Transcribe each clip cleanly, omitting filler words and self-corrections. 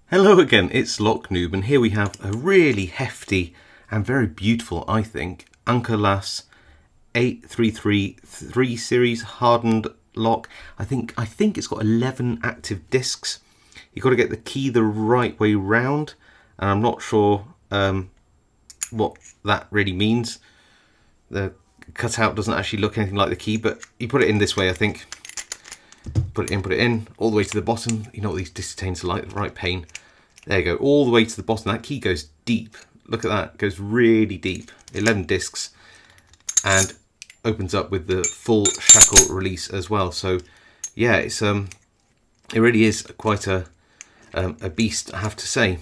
Hello again, it's Noob, and here we have a really hefty and very beautiful, I think, Ankerlas 8333 series hardened lock. I think it's got 11 active discs. You've got to get the key the right way round, and I'm not sure what that really means. The cutout doesn't actually look anything like the key, but you put it in this way, I think. Put it in, all the way to the bottom. You know what these disc retainers are like, the right pain. There you go, all the way to the bottom. That key goes deep. Look at that, it goes really deep. 11 discs, and opens up with the full shackle release as well. So yeah, it's it really is quite a beast, I have to say.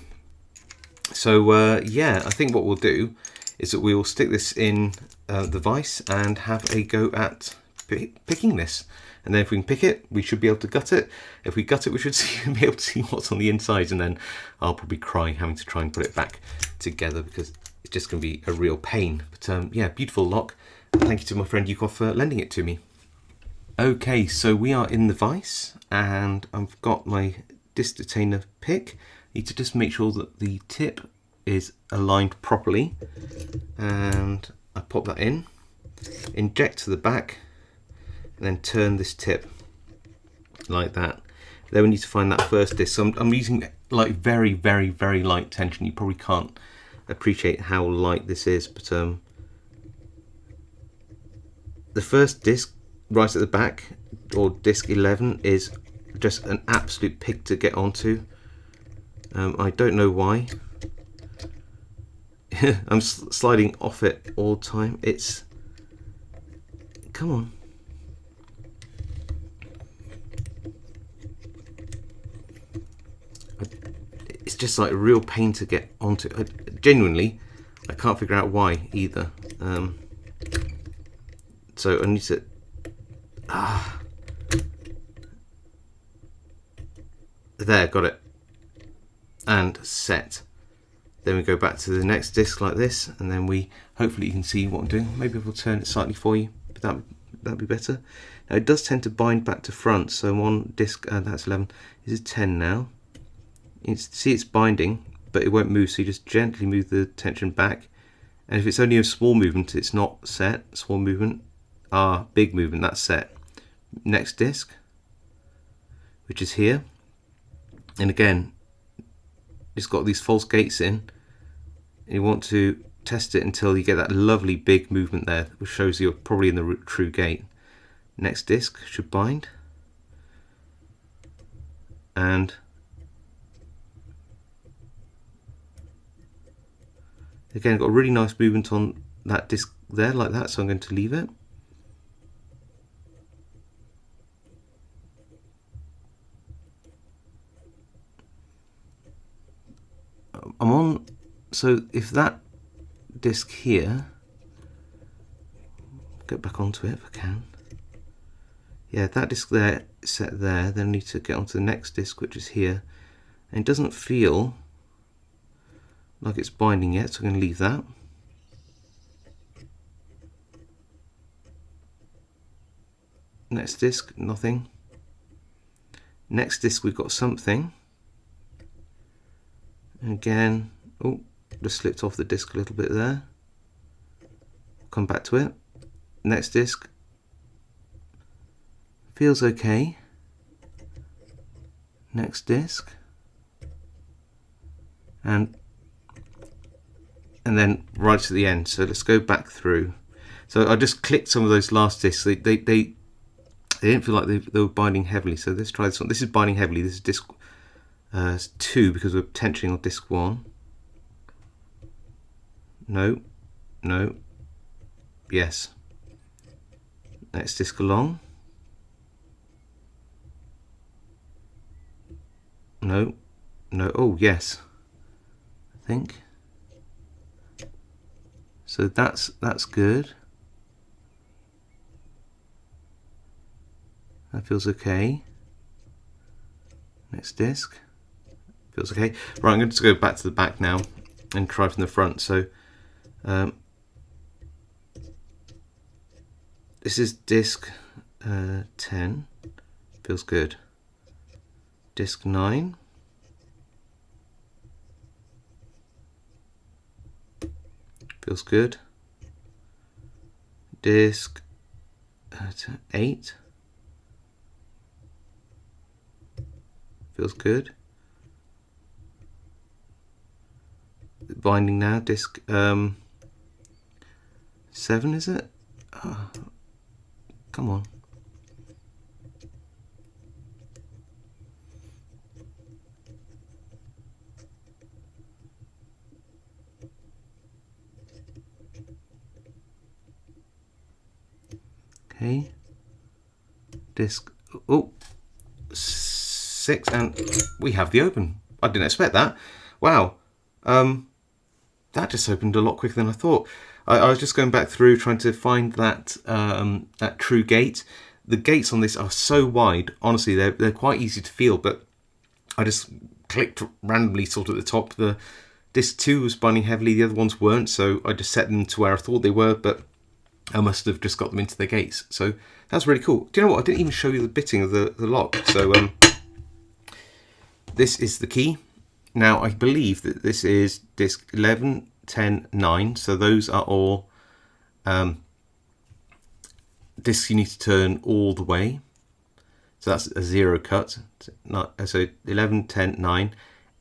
So yeah, I think what we'll do is that we will stick this in the vise and have a go at picking this. And then if we can pick it, we should be able to gut it. If we gut it, we should be able to see what's on the inside, and then I'll probably cry having to try and put it back together because it's just going to be a real pain. But yeah, beautiful lock. Thank you to my friend Yukov for lending it to me. Okay, so we are in the vise, and I've got my disc detainer pick. I need to just make sure that the tip is aligned properly, and I pop that in, inject to the back, and then turn this tip like that. Then we need to find that first disc. So I'm using like very light tension. You probably can't appreciate how light this is, but the first disc right at the back, or disc 11, is just an absolute pig to get onto. I don't know why. I'm sliding off it all the time. Come on. It's just like a real pain to get onto. Genuinely, I can't figure out why either. So I need to. There, got it. And set. Then we go back to the next disc like this, and then hopefully you can see what I'm doing. Maybe I'll turn it slightly for you, but that'd be better. Now it does tend to bind back to front, so I'm on disc, that's 11. This is 10 now. See, it's binding, but it won't move, so you just gently move the tension back. And if it's only a small movement, it's not set. Small movement, big movement, that's set. Next disc, which is here, and again, it's got these false gates in. You want to test it until you get that lovely big movement there, which shows you're probably in the true gate. Next disc should bind, and again, got a really nice movement on that disc there, like that, so I'm going to leave it. I'm on, so if that disc here, get back onto it if I can. Yeah, that disc there is set there, then I need to get onto the next disc, which is here. And it doesn't feel like it's binding yet, so I'm going to leave that. Next disc, nothing. Next disc, we've got something. And again, oh, just slipped off the disc a little bit there. Come back to it. Next disc, feels okay. Next disc, and then right to the end. So let's go back through. So I just clicked some of those last discs. They didn't feel like they were binding heavily. So let's try this one. This is binding heavily. This is disc 2 because we're tensioning on disc 1. No, no, yes. Next disc along. No, no, oh yes, I think. So that's good. That feels okay. Next disc. Feels okay. Right, I'm going to go back to the back now and try from the front. So this is disc 10. Feels good. Disc 9. feels good. Disc 8, feels good. Binding now, disc 7, is it? Oh, come on. Okay, disc 6, and we have the open. I didn't expect that. Wow, that just opened a lot quicker than I thought. I was just going back through trying to find that that true gate. The gates on this are so wide. Honestly, they're quite easy to feel, but I just clicked randomly sort of at the top. The disc 2 was binding heavily, the other ones weren't, so I just set them to where I thought they were, but I must have just got them into their gates. So that's really cool. Do you know what? I didn't even show you the bitting of the lock. So this is the key. Now I believe that this is disc 11, 10, 9. So those are all discs you need to turn all the way. So that's a 0 cut. So 11, 10, 9,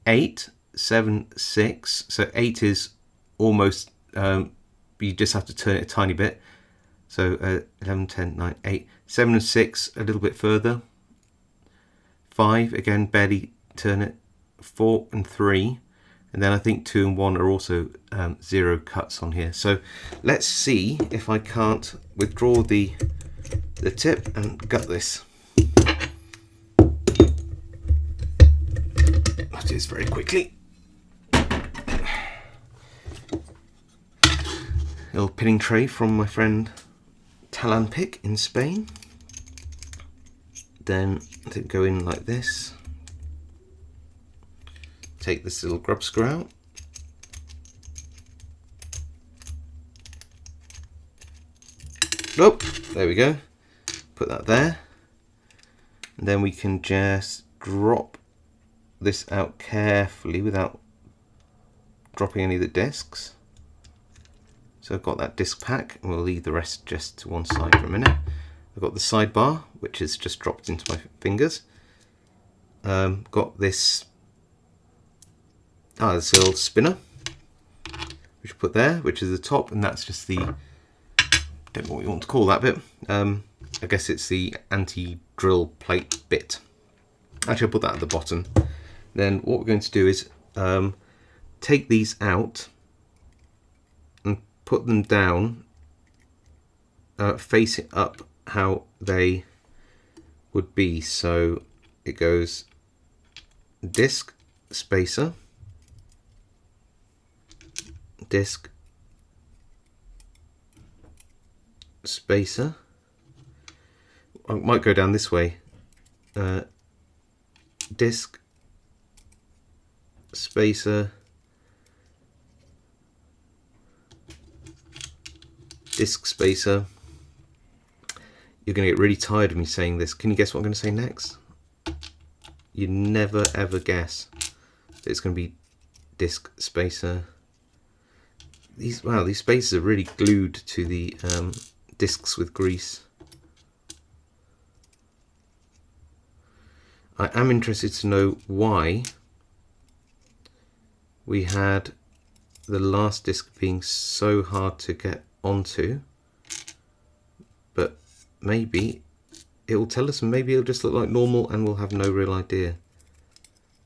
8, 7, 6. So 8 is almost, you just have to turn it a tiny bit. So 11, 10, 9, 8, 7 and 6 a little bit further. 5, again, barely turn it. 4 and 3. And then I think 2 and 1 are also 0 cuts on here. So let's see if I can't withdraw the tip and gut this. I'll do this very quickly. Little pinning tray from my friend Padlock in Spain. Then I go in like this. Take this little grub screw out. Oh, there we go. Put that there. And then we can just drop this out carefully without dropping any of the discs. So I've got that disc pack, and we'll leave the rest just to one side for a minute. I've got the sidebar, which is just dropped into my fingers. Got this this little spinner, which I put there, which is the top, and that's just the, don't know what you want to call that bit. I guess it's the anti-drill plate bit. Actually, I'll put that at the bottom. Then what we're going to do is take these out and put them down, facing up how they would be. So it goes disc, spacer, disc, spacer. I might go down this way. Disc, spacer, disc, spacer. You're going to get really tired of me saying this. Can you guess what I'm going to say next? You never ever guess. It's going to be disc, spacer. These spacers are really glued to the discs with grease. I am interested to know why we had the last disc being so hard to get onto, but maybe it will tell us, and maybe it'll just look like normal and we'll have no real idea.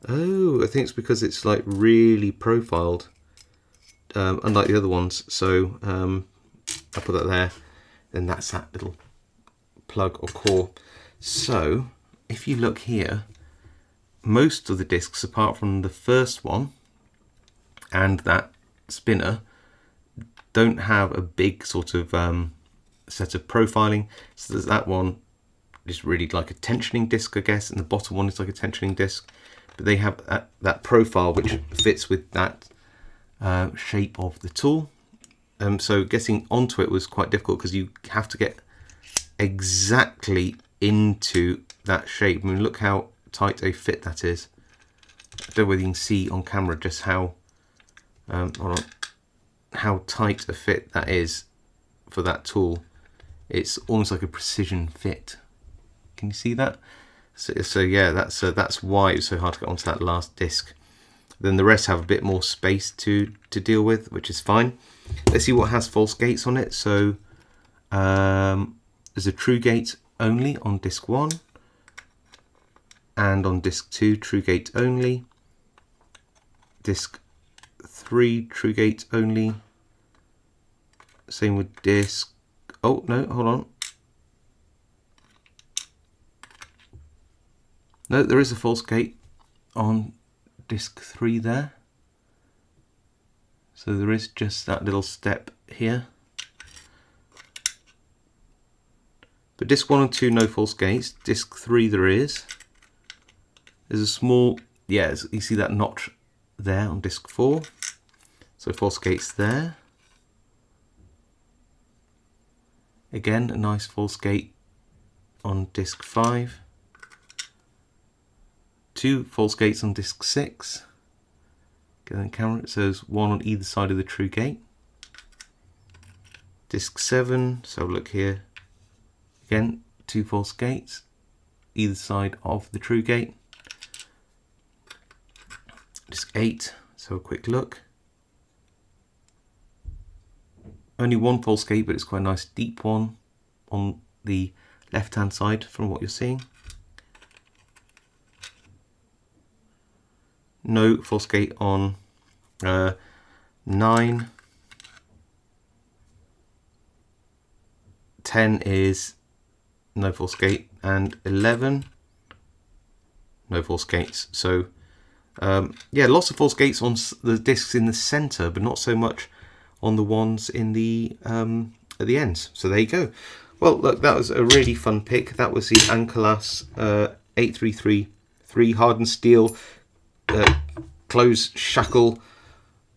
Oh, I think it's because it's like really profiled, unlike the other ones. So I'll put that there, and that's that little plug or core. So if you look here, most of the discs, apart from the first one and that spinner, don't have a big sort of set of profiling. So there's that one is really like a tensioning disc, I guess, and the bottom one is like a tensioning disc, but they have that profile which fits with that shape of the tool. So getting onto it was quite difficult because you have to get exactly into that shape. I mean, look how tight a fit that is. I don't know whether you can see on camera just how hold on, how tight a fit that is for that tool. It's almost like a precision fit. Can you see that? So yeah, that's why it's so hard to get onto that last disc. Then the rest have a bit more space to deal with, which is fine. Let's see what has false gates on it. So there's a true gate only on disc 1, and on disc 2 true gate only, disc 3 true gate only, same with disc, oh no, hold on, no, there is a false gate on disc 3 there, so there is just that little step here. But disc 1 and 2 no false gates, disc 3 there is. There's a small, yeah, you see that notch there on disc 4, so false gates there. Again, a nice false gate on disc 5. 2 false gates on disc 6. Get on camera, so there's one on either side of the true gate. Disc 7, so look here. Again, 2 false gates, either side of the true gate. Disc 8, so a quick look. Only 1 false gate, but it's quite a nice deep one on the left hand side from what you're seeing. No false gate on 9. 10 is no false gate, and 11 no false gates. So yeah, lots of false gates on the discs in the center, but not so much on the ones in the at the ends. So there you go. Well, look, that was a really fun pick. That was the Ankylas 8333 hardened steel close shackle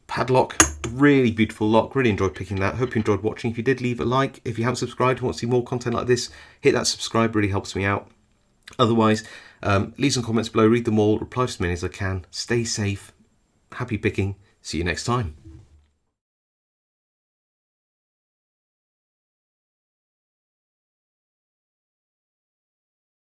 padlock. Really beautiful lock. Really enjoyed picking that. Hope you enjoyed watching. If you did, leave a like. If you haven't subscribed and want to see more content like this, hit that subscribe. Really helps me out. Otherwise, leave some comments below. Read them all. Reply to as many as I can. Stay safe. Happy picking. See you next time.